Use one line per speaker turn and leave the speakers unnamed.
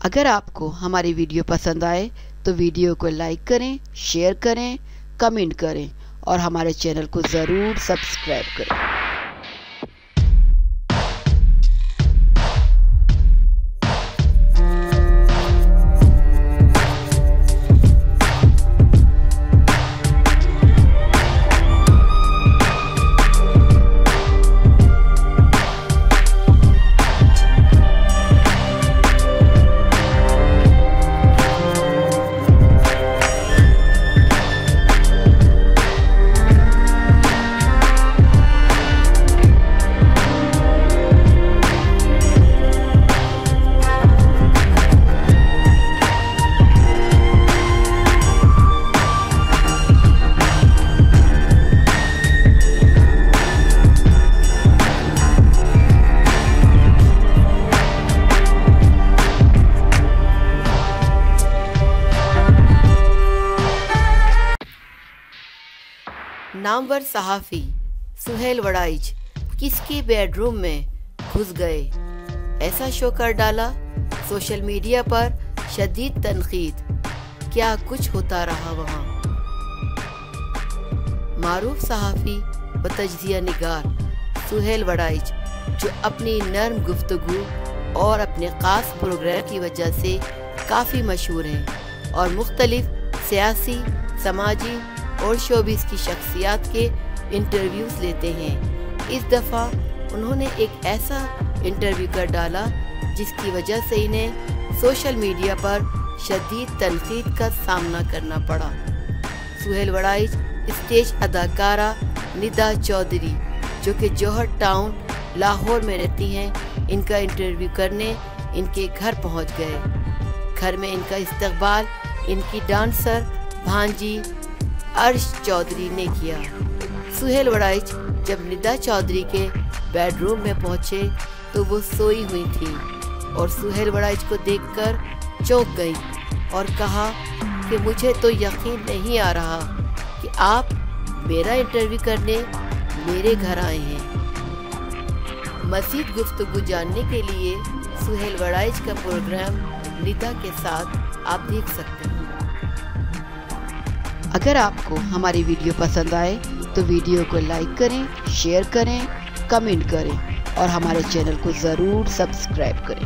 अगर आपको हमारी वीडियो पसंद आए तो वीडियो को लाइक करें, शेयर करें, कमेंट करें और हमारे चैनल को ज़रूर सब्सक्राइब करें। नामवर सहाफ़ी सुहेल वड़ाइच किसके बेडरूम में घुस गए, ऐसा शो कर डाला। सोशल मीडिया पर शदीद तनकीद, क्या कुछ होता रहा वहाँ। मारूफ सहाफ़ी व तजज़िया निगार सुहेल वड़ाइच, जो अपनी नर्म गुफ्तगू और अपने ख़ास प्रोग्राम की वजह से काफ़ी मशहूर हैं और मुख्तलिफ सियासी, समाजी और शोबिस की शख्सियात के इंटरव्यूज़ लेते हैं। इस दफ़ा उन्होंने एक ऐसा इंटरव्यू कर डाला जिसकी वजह से इन्हें सोशल मीडिया पर शदीद तनकीद का सामना करना पड़ा। सुहेल वड़ाइच स्टेज अदाकारा निदा चौधरी, जो कि जौहर टाउन लाहौर में रहती हैं, इनका इंटरव्यू करने इनके घर पहुंच गए। घर में इनका इस्तकबाल इनकी डांसर भांजी अर्श चौधरी ने किया। सुहेल वड़ाइच जब निदा चौधरी के बेडरूम में पहुंचे तो वो सोई हुई थी और सुहेल वड़ाइच को देखकर चौंक गई और कहा कि मुझे तो यकीन नहीं आ रहा कि आप मेरा इंटरव्यू करने मेरे घर आए हैं। मज़ीद गुफ्तगू जानने के लिए सुहेल वड़ाइच का प्रोग्राम निदा के साथ आप देख सकते हैं। अगर आपको हमारी वीडियो पसंद आए तो वीडियो को लाइक करें, शेयर करें, कमेंट करें और हमारे चैनल को ज़रूर सब्सक्राइब करें।